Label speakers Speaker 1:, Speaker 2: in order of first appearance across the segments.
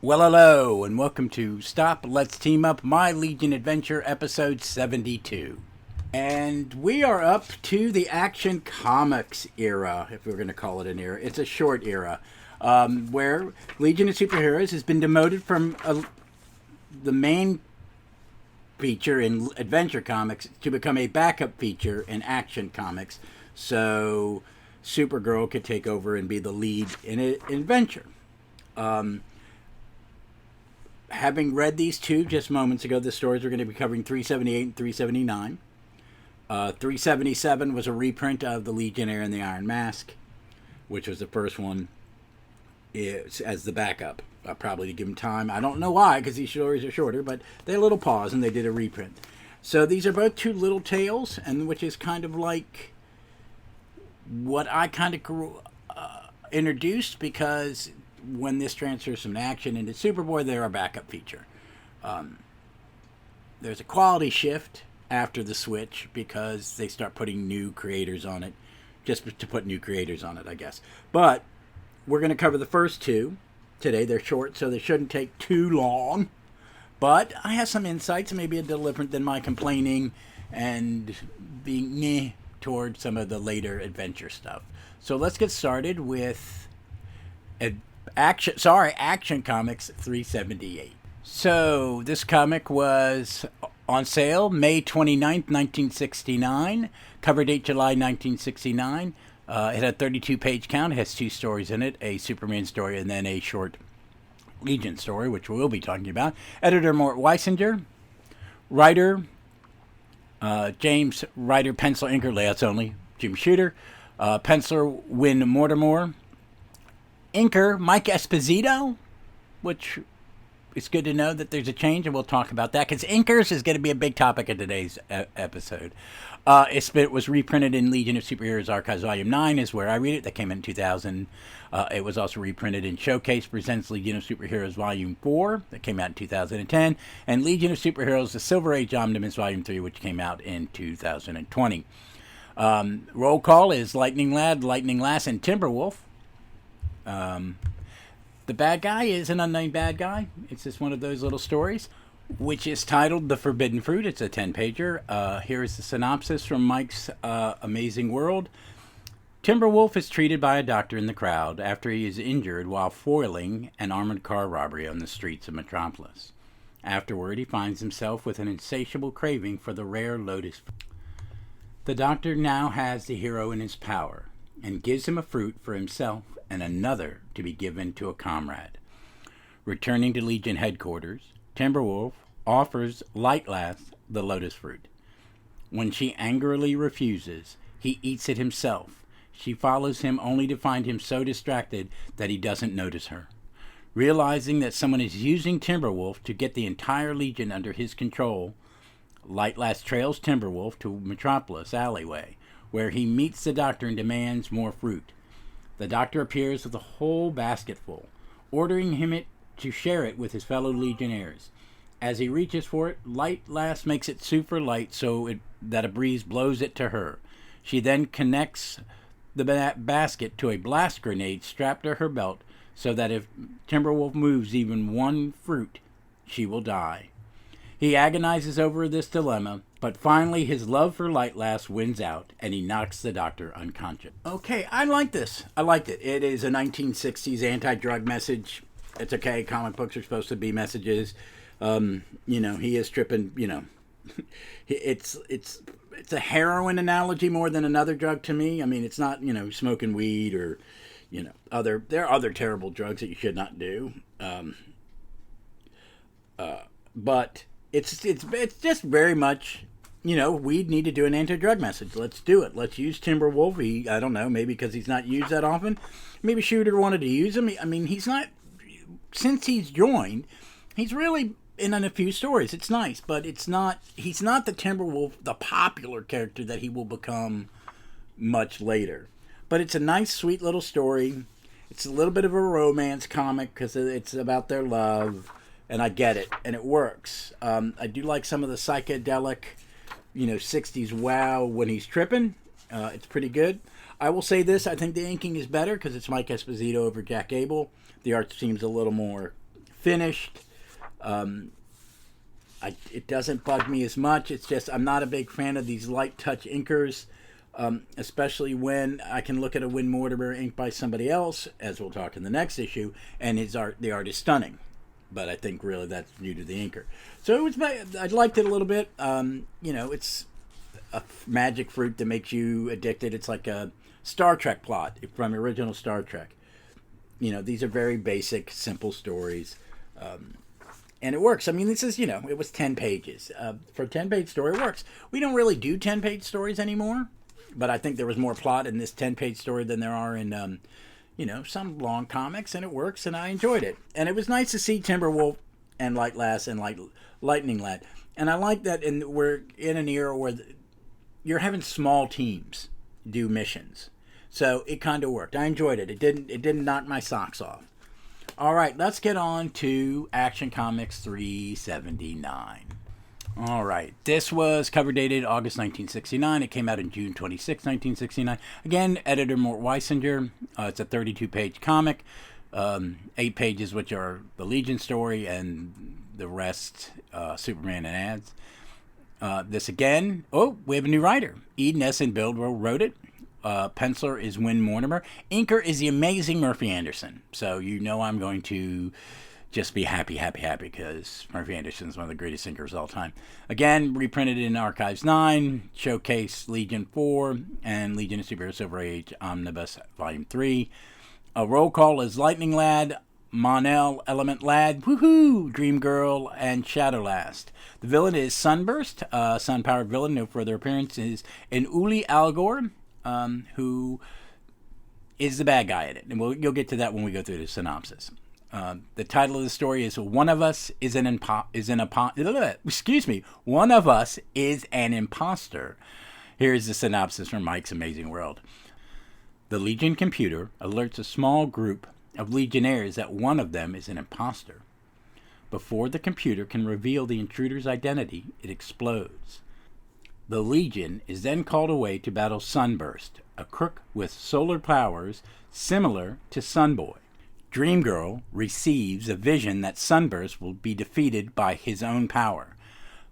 Speaker 1: Well, hello, and welcome to Stop, Let's Team Up, My Legion Adventure, episode 72. And we are up to the Action Comics era, if we're going to call it an era. It's a short era, where Legion of Superheroes has been demoted from the main feature in Adventure Comics to become a backup feature in Action Comics, so Supergirl could take over and be the lead in Adventure. Having read these two just moments ago, the stories we're going to be covering 378 and 379. 377 was a reprint of The Legionnaire and the Iron Mask, which was the first one as the backup. Probably to give them time. I don't know why, because these stories are shorter, but they had a little pause and they did a reprint. So these are both two little tales, and which is kind of like what I kind of introduced, because when this transfers from Action into Superboy, they're a backup feature. There's a quality shift after the switch because they start putting new creators on it, just to put new creators on it, I guess. But we're going to cover the first two today. They're short, so they shouldn't take too long. But I have some insights, maybe a little different than my complaining and being meh toward some of the later adventure stuff. So let's get started with Action Comics 378. So this comic was on sale May 29th, 1969. Cover date July 1969. It had a 32-page count. It has two stories in it, a Superman story and then a short Legion story, which we'll be talking about. Editor Mort Weisinger. Writer James Ryder, pencil, inker, layouts only, Jim Shooter. Penciler Win Mortimor. Inker Mike Esposito, which it's good to know that there's a change, and we'll talk about that, because Inkers is going to be a big topic in today's episode. It was reprinted in Legion of Superheroes Archives Volume 9, is where I read it. That came in 2000. It was also reprinted in Showcase Presents Legion of Superheroes Volume 4, that came out in 2010, and Legion of Superheroes The Silver Age Omnibus Volume 3, which came out in 2020. Roll call is Lightning Lad, Lightning Lass, and Timberwolf. The bad guy is an unnamed bad guy. It's just one of those little stories, which is titled The Forbidden Fruit. It's a 10-pager. Here's the synopsis from Mike's Amazing World. Timberwolf is treated by a doctor in the crowd after he is injured while foiling an armored car robbery on the streets of Metropolis. Afterward, he finds himself with an insatiable craving for the rare lotus. The doctor now has the hero in his power and gives him a fruit for himself and another to be given to a comrade. Returning to Legion headquarters, Timberwolf offers Lightlass the lotus fruit. When she angrily refuses, he eats it himself. She follows him only to find him so distracted that he doesn't notice her. Realizing that someone is using Timberwolf to get the entire Legion under his control, Lightlass trails Timberwolf to Metropolis alleyway, where he meets the doctor and demands more fruit. The doctor appears with a whole basketful, ordering him to share it with his fellow Legionnaires. As he reaches for it, Lightlass makes it super light that a breeze blows it to her. She then connects the basket to a blast grenade strapped to her belt so that if Timberwolf moves even one fruit, she will die. He agonizes over this dilemma, but finally his love for Lightlass wins out, and he knocks the doctor unconscious. Okay, I like this. I liked it. It is a 1960s anti-drug message. It's okay. Comic books are supposed to be messages. He is tripping. It's a heroin analogy more than another drug to me. I mean, it's not smoking weed or there are other terrible drugs that you should not do. But it's just very much, we'd need to do an anti-drug message. Let's do it. Let's use Timberwolf. I don't know, maybe because he's not used that often. Maybe Shooter wanted to use him. I mean, he's not, since he's joined, he's really in a few stories. It's nice, but he's not the Timberwolf, the popular character that he will become much later. But it's a nice, sweet little story. It's a little bit of a romance comic because it's about their love. And I get it, and it works. I do like some of the psychedelic, 60s wow when he's tripping. It's pretty good. I will say this, I think the inking is better because it's Mike Esposito over Jack Abel. The art seems a little more finished. It doesn't bug me as much. It's just I'm not a big fan of these light touch inkers, especially when I can look at a Win Mortimer inked by somebody else, as we'll talk in the next issue, and the art is stunning. But I think really that's due to the inker. So I liked it a little bit. It's a magic fruit that makes you addicted. It's like a Star Trek plot from original Star Trek. These are very basic, simple stories. And it works. I mean, this is, it was 10 pages. For a 10-page story, it works. We don't really do 10-page stories anymore, but I think there was more plot in this 10-page story than there are in, some long comics, and it works, and I enjoyed it. And it was nice to see Timberwolf and Light Lass and Lightning Lad. And I like that we're in an era where you're having small teams do missions. So it kind of worked. I enjoyed it. It didn't knock my socks off. All right, let's get on to Action Comics 379. All right, this was cover dated August 1969. It came out in June 26, 1969. Again, editor Mort Weisinger. It's a 32-page comic. 8 pages, which are the Legion story, and the rest, Superman and ads. This again, we have a new writer. Eden S. and Bridwell wrote it. Penciler is Win Mortimer. Inker is the amazing Murphy Anderson. So I'm going to just be happy because Murphy Anderson is one of the greatest inkers of all time. Again, reprinted in Archives 9, Showcase Legion 4, and Legion of Superheroes Silver Age Omnibus Volume 3. A roll call is Lightning Lad, Mon-El, Element Lad, Woohoo, Dream Girl, and Shadow Last. The villain is Sunburst, sun-powered villain. No further appearances in Uli Algor, who is the bad guy in it. And you'll get to that when we go through the synopsis. The title of the story is One of Us is an Imposter. Here's the synopsis from Mike's Amazing World. The Legion computer alerts a small group of Legionnaires that one of them is an imposter. Before the computer can reveal the intruder's identity, it explodes. The Legion is then called away to battle Sunburst, a crook with solar powers similar to Sunboy. Dreamgirl receives a vision that Sunburst will be defeated by his own power.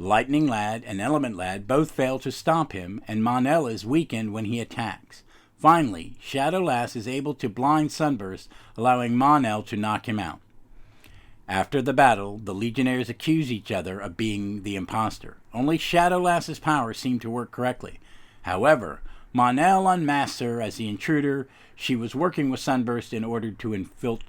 Speaker 1: Lightning Lad and Element Lad both fail to stop him, and Mon-El is weakened when he attacks. Finally, Shadow Lass is able to blind Sunburst, allowing Mon-El to knock him out. After the battle, the Legionnaires accuse each other of being the imposter. Only Shadow Lass's powers seem to work correctly. However, Mon-El unmasks her as the intruder. She was working with Sunburst in order to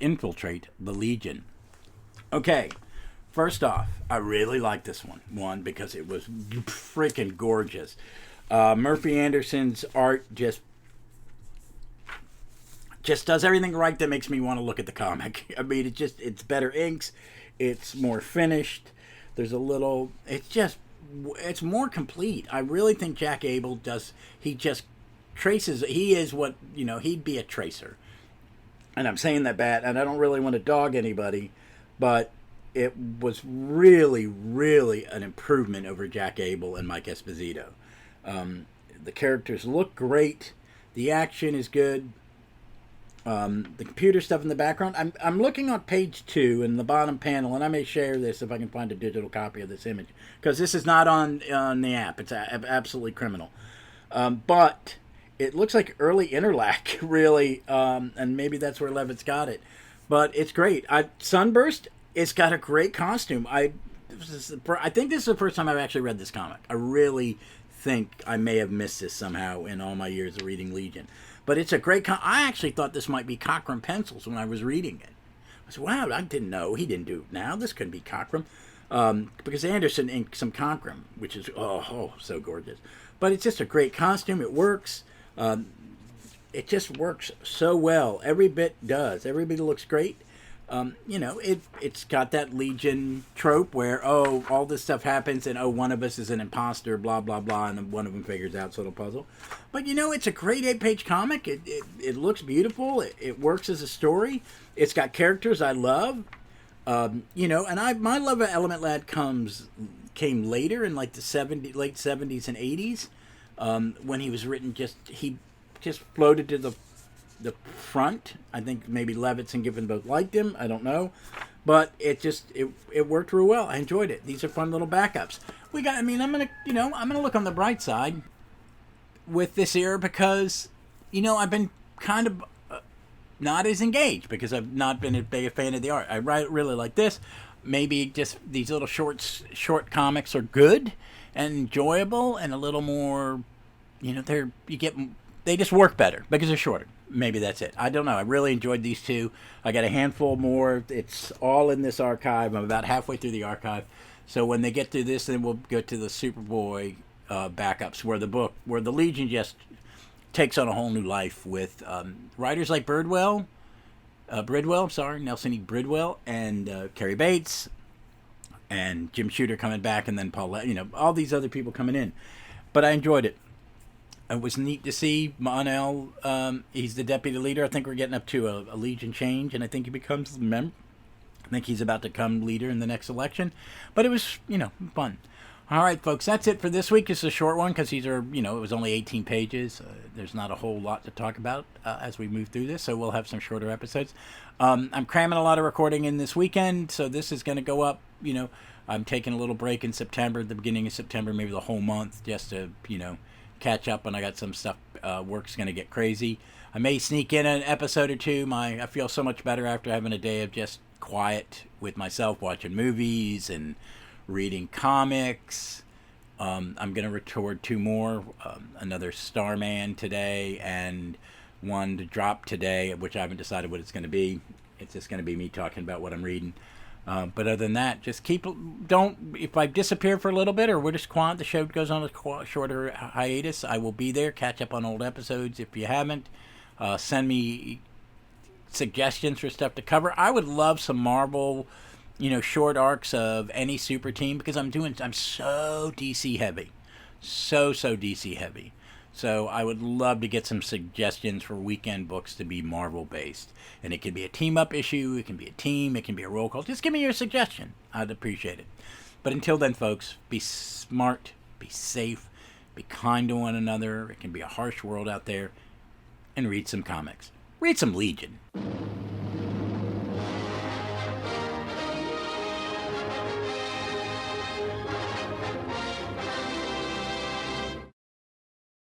Speaker 1: infiltrate the Legion. Okay, first off, I really like this one. One, because it was freaking gorgeous. Murphy Anderson's art just does everything right that makes me want to look at the comic. I mean, it's better inks, it's more finished. It's more complete. I really think Jack Abel traces. He is what, he'd be a tracer. And I'm saying that bad, and I don't really want to dog anybody, but it was really, really an improvement over Jack Abel and Mike Esposito. The characters look great. The action is good. The computer stuff in the background. I'm looking on page 2 in the bottom panel, and I may share this if I can find a digital copy of this image, because this is not on the app. It's absolutely criminal. But it looks like early Interlac, really, and maybe that's where Levitt's got it. But it's great. Sunburst, it's got a great costume. I think this is the first time I've actually read this comic. I really think I may have missed this somehow in all my years of reading Legion. But it's a great I actually thought this might be Cockrum pencils when I was reading it. I said, wow, I didn't know. He didn't do it now. This couldn't be Cockrum. Because Anderson inked some Cockrum, which is, so gorgeous. But it's just a great costume. It works. It just works so well. Every bit does. Every bit looks great. It's got that Legion trope where, all this stuff happens and, one of us is an imposter, blah, blah, blah, and then one of them figures out, so it'll puzzle. But, it's a great 8-page comic. It looks beautiful. It works as a story. It's got characters I love. And my love of Element Lad came later in like the late 70s and 80s, when he was written he just floated to the front. I think maybe Levitz and Giffen both liked him. I don't know. but it worked real well. I enjoyed it. These are fun little backups. I'm gonna look on the bright side with this era because, I've been kind of not as engaged because I've not been as big a fan of the art. I really like this. Maybe just these little short comics are good and enjoyable and a little more, they just work better because they're shorter. Maybe that's it. I don't know. I really enjoyed these two. I got a handful more. It's all in this archive. I'm about halfway through the archive. So when they get to this, then we'll go to the Superboy backups where the Legion just takes on a whole new life with writers like Bridwell, Nelson E. Bridwell, and Cary Bates, and Jim Shooter coming back, and then Paul, all these other people coming in. But I enjoyed it. It was neat to see Mon-El. He's the deputy leader. I think we're getting up to a Legion change, and I think he becomes the member. I think he's about to become leader in the next election. But it was, fun. All right, folks, that's it for this week. It's a short one because it was only 18 pages. There's not a whole lot to talk about as we move through this, so we'll have some shorter episodes. I'm cramming a lot of recording in this weekend, so this is going to go up. I'm taking a little break in September, the beginning of September, maybe the whole month, just to, catch up when I got some stuff. Work's going to get crazy. I may sneak in an episode or two. I feel so much better after having a day of just quiet with myself, watching movies and reading comics. I'm going to record 2 more, another Starman today and one to drop today, which I haven't decided what it's going to be. It's just going to be me talking about what I'm reading. But other than that, just if I disappear for a little bit or we're just quiet, the show goes on a shorter hiatus, I will be there, catch up on old episodes if you haven't. Send me suggestions for stuff to cover. I would love some Marvel, short arcs of any super team because I'm so DC heavy. So DC heavy. So I would love to get some suggestions for weekend books to be Marvel based. And it can be a team up issue, it can be a team, it can be a roll call. Just give me your suggestion. I'd appreciate it. But until then, folks, be smart, be safe, be kind to one another. It can be a harsh world out there. And read some comics. Read some Legion.